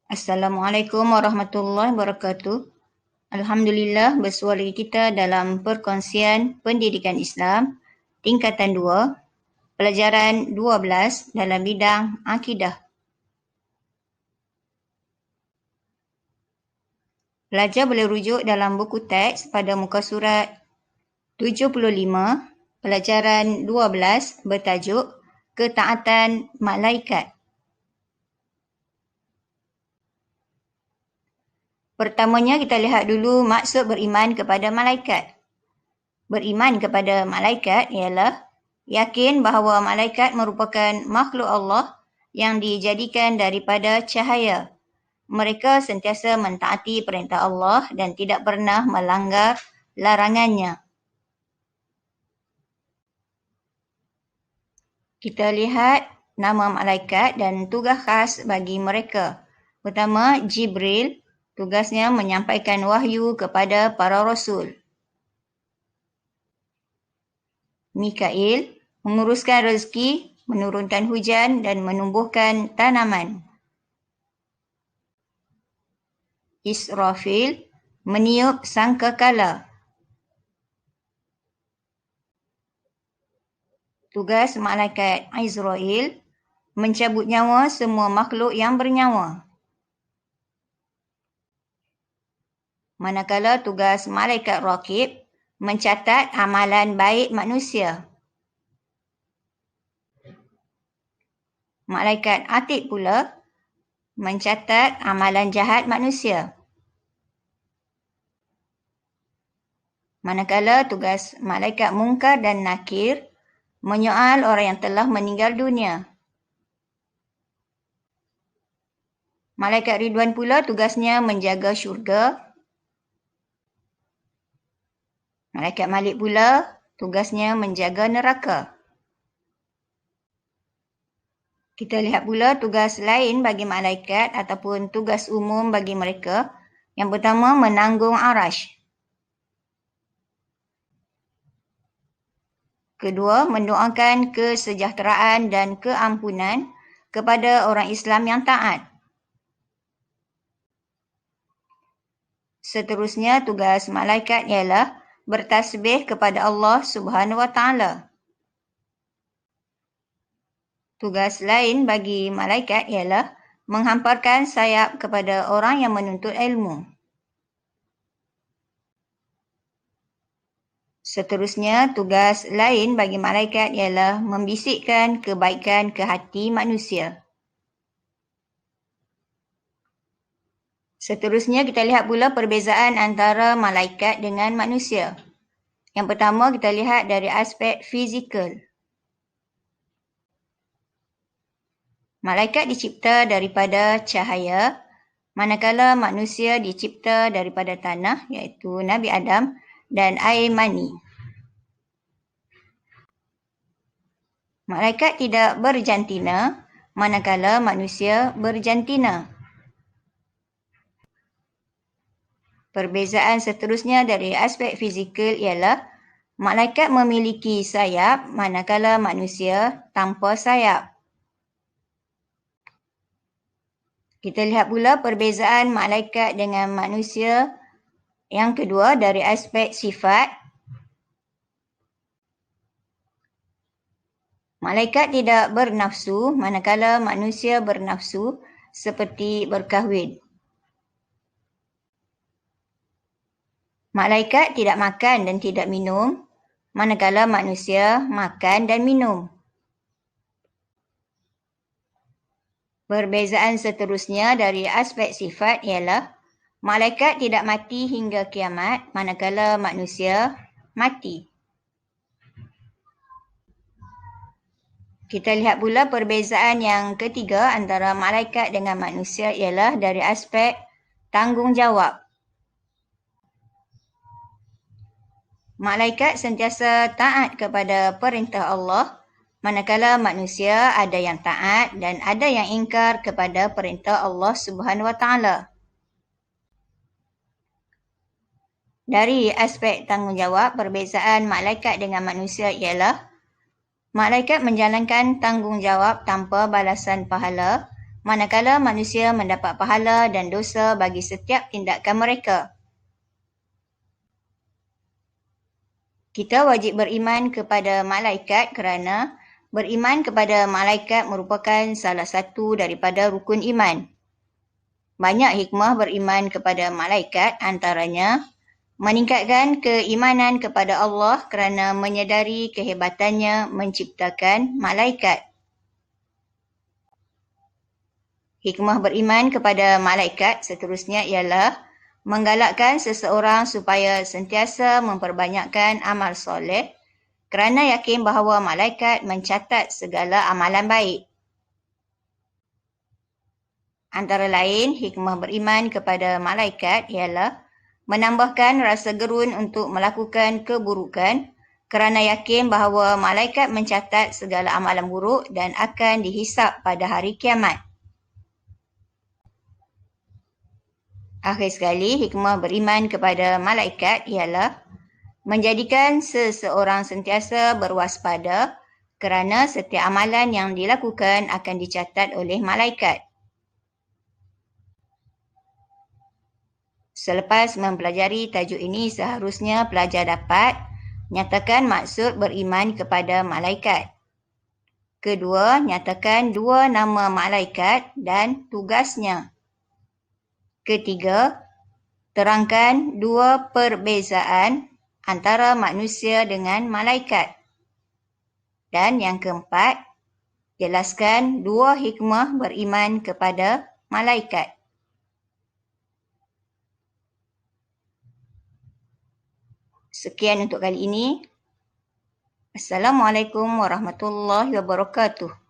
Assalamualaikum warahmatullahi wabarakatuh. Alhamdulillah, bersua lagi kita dalam perkongsian pendidikan Islam tingkatan 2, pelajaran 12 dalam bidang akidah. Pelajar boleh rujuk dalam buku teks pada muka surat 75, pelajaran 12 bertajuk Ketaatan Malaikat. Pertamanya kita lihat dulu maksud beriman kepada malaikat. Beriman kepada malaikat ialah yakin bahawa malaikat merupakan makhluk Allah yang dijadikan daripada cahaya. Mereka sentiasa mentaati perintah Allah dan tidak pernah melanggar larangannya. Kita lihat nama malaikat dan tugas khas bagi mereka. Pertama, Jibril, tugasnya menyampaikan wahyu kepada para rasul. Mikail, menguruskan rezeki, menurunkan hujan dan menumbuhkan tanaman. Israfil, meniup sangkakala. Tugas malaikat Azrail, mencabut nyawa semua makhluk yang bernyawa. Manakala tugas malaikat Raqib, mencatat amalan baik manusia. Malaikat Atid pula mencatat amalan jahat manusia. Manakala tugas malaikat Munkar dan Nakir menyoal orang yang telah meninggal dunia. Malaikat Ridwan pula tugasnya menjaga syurga. Malaikat Malik pula tugasnya menjaga neraka. Kita lihat pula tugas lain bagi malaikat ataupun tugas umum bagi mereka. Yang pertama, menanggung arash. Kedua, mendoakan kesejahteraan dan keampunan kepada orang Islam yang taat. Seterusnya, tugas malaikat ialah bertasbih kepada Allah Subhanahu Wa Taala. Tugas lain bagi malaikat ialah menghamparkan sayap kepada orang yang menuntut ilmu. Seterusnya, tugas lain bagi malaikat ialah membisikkan kebaikan ke hati manusia. Seterusnya, kita lihat pula perbezaan antara malaikat dengan manusia. Yang pertama, kita lihat dari aspek fizikal. Malaikat dicipta daripada cahaya, manakala manusia dicipta daripada tanah, iaitu Nabi Adam, dan air mani. Malaikat tidak berjantina, manakala manusia berjantina. Perbezaan seterusnya dari aspek fizikal ialah malaikat memiliki sayap, manakala manusia tanpa sayap. Kita lihat pula perbezaan malaikat dengan manusia yang kedua dari aspek sifat. Malaikat tidak bernafsu, manakala manusia bernafsu seperti berkahwin. Malaikat tidak makan dan tidak minum, manakala manusia makan dan minum. Perbezaan seterusnya dari aspek sifat ialah malaikat tidak mati hingga kiamat, manakala manusia mati. Kita lihat pula perbezaan yang ketiga antara malaikat dengan manusia ialah dari aspek tanggungjawab. Malaikat sentiasa taat kepada perintah Allah, manakala manusia ada yang taat dan ada yang ingkar kepada perintah Allah Subhanahu Wa Taala. Dari aspek tanggungjawab, perbezaan malaikat dengan manusia ialah malaikat menjalankan tanggungjawab tanpa balasan pahala, manakala manusia mendapat pahala dan dosa bagi setiap tindakan mereka. Kita wajib beriman kepada malaikat kerana beriman kepada malaikat merupakan salah satu daripada rukun iman. Banyak hikmah beriman kepada malaikat, antaranya meningkatkan keimanan kepada Allah kerana menyedari kehebatannya menciptakan malaikat. Hikmah beriman kepada malaikat seterusnya ialah menggalakkan seseorang supaya sentiasa memperbanyakkan amal soleh kerana yakin bahawa malaikat mencatat segala amalan baik. Antara lain, hikmah beriman kepada malaikat ialah menambahkan rasa gerun untuk melakukan keburukan kerana yakin bahawa malaikat mencatat segala amalan buruk dan akan dihisap pada hari kiamat. Akhir sekali, hikmah beriman kepada malaikat ialah menjadikan seseorang sentiasa berwaspada kerana setiap amalan yang dilakukan akan dicatat oleh malaikat. Selepas mempelajari tajuk ini, seharusnya pelajar dapat nyatakan maksud beriman kepada malaikat. Kedua, nyatakan dua nama malaikat dan tugasnya. Ketiga, terangkan dua perbezaan antara manusia dengan malaikat. Dan yang keempat, jelaskan dua hikmah beriman kepada malaikat. Sekian untuk kali ini. Assalamualaikum warahmatullahi wabarakatuh.